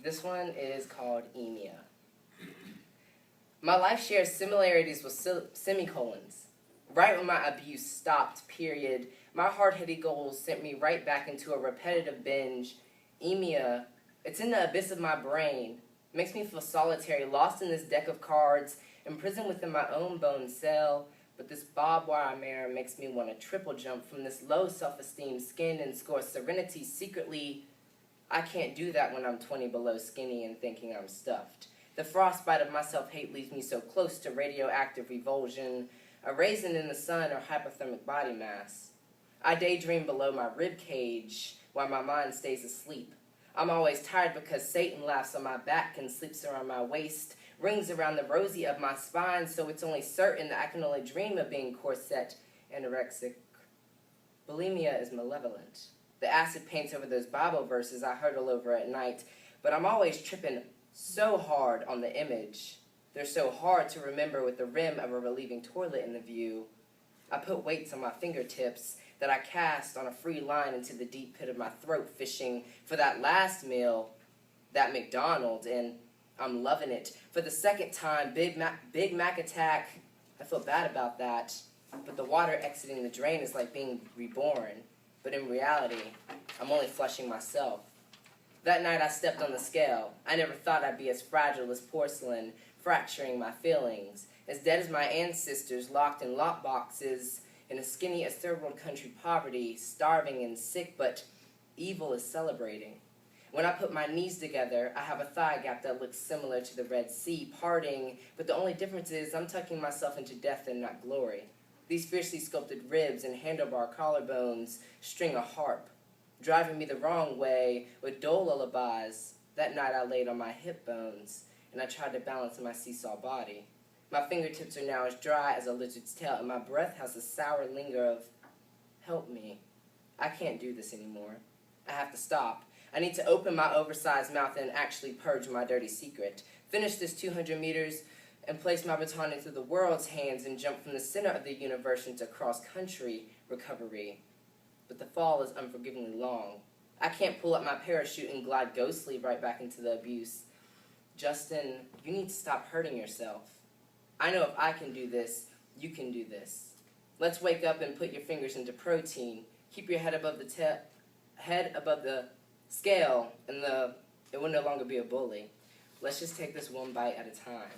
This one is called Emia. My life shares similarities with semicolons. Right when my abuse stopped, period, my hard-headed goals sent me right back into a repetitive binge. Emia, it's in the abyss of my brain. Makes me feel solitary, lost in this deck of cards, imprisoned within my own bone cell. But this barbed wire mirror makes me want to triple jump from this low self-esteem skin and score serenity secretly. I can't do that when I'm 20 below skinny and thinking I'm stuffed. The frostbite of my self-hate leaves me so close to radioactive revulsion, a raisin in the sun or hypothermic body mass. I daydream below my rib cage while my mind stays asleep. I'm always tired because Satan laughs on my back and sleeps around my waist, rings around the rosy of my spine, so it's only certain that I can only dream of being corset, anorexic. Bulimia is malevolent. The acid paints over those Bible verses I hurdle over at night, but I'm always tripping so hard on the image. They're so hard to remember with the rim of a relieving toilet in the view. I put weights on my fingertips that I cast on a free line into the deep pit of my throat, fishing for that last meal, that McDonald's, and I'm loving it. For the second time, Big Mac attack. I feel bad about that, but the water exiting the drain is like being reborn. But in reality, I'm only flushing myself. That night I stepped on the scale. I never thought I'd be as fragile as porcelain, fracturing my feelings, as dead as my ancestors locked in lockboxes in a skinny as third world country poverty, starving and sick, but evil is celebrating. When I put my knees together, I have a thigh gap that looks similar to the Red Sea, parting, but the only difference is I'm tucking myself into death and not glory. These fiercely sculpted ribs and handlebar collarbones string a harp, driving me the wrong way with dull lullabies. That night I laid on my hip bones, and I tried to balance my seesaw body. My fingertips are now as dry as a lizard's tail, and my breath has the sour linger of, help me. I can't do this anymore. I have to stop. I need to open my oversized mouth and actually purge my dirty secret. Finish this 200 meters and place my baton into the world's hands and jump from the center of the universe into cross-country recovery. But the fall is unforgivingly long. I can't pull up my parachute and glide ghostly right back into the abuse. Justin, you need to stop hurting yourself. I know if I can do this, you can do this. Let's wake up and put your fingers into protein. Keep your head above the scale, and it will no longer be a bully. Let's just take this one bite at a time.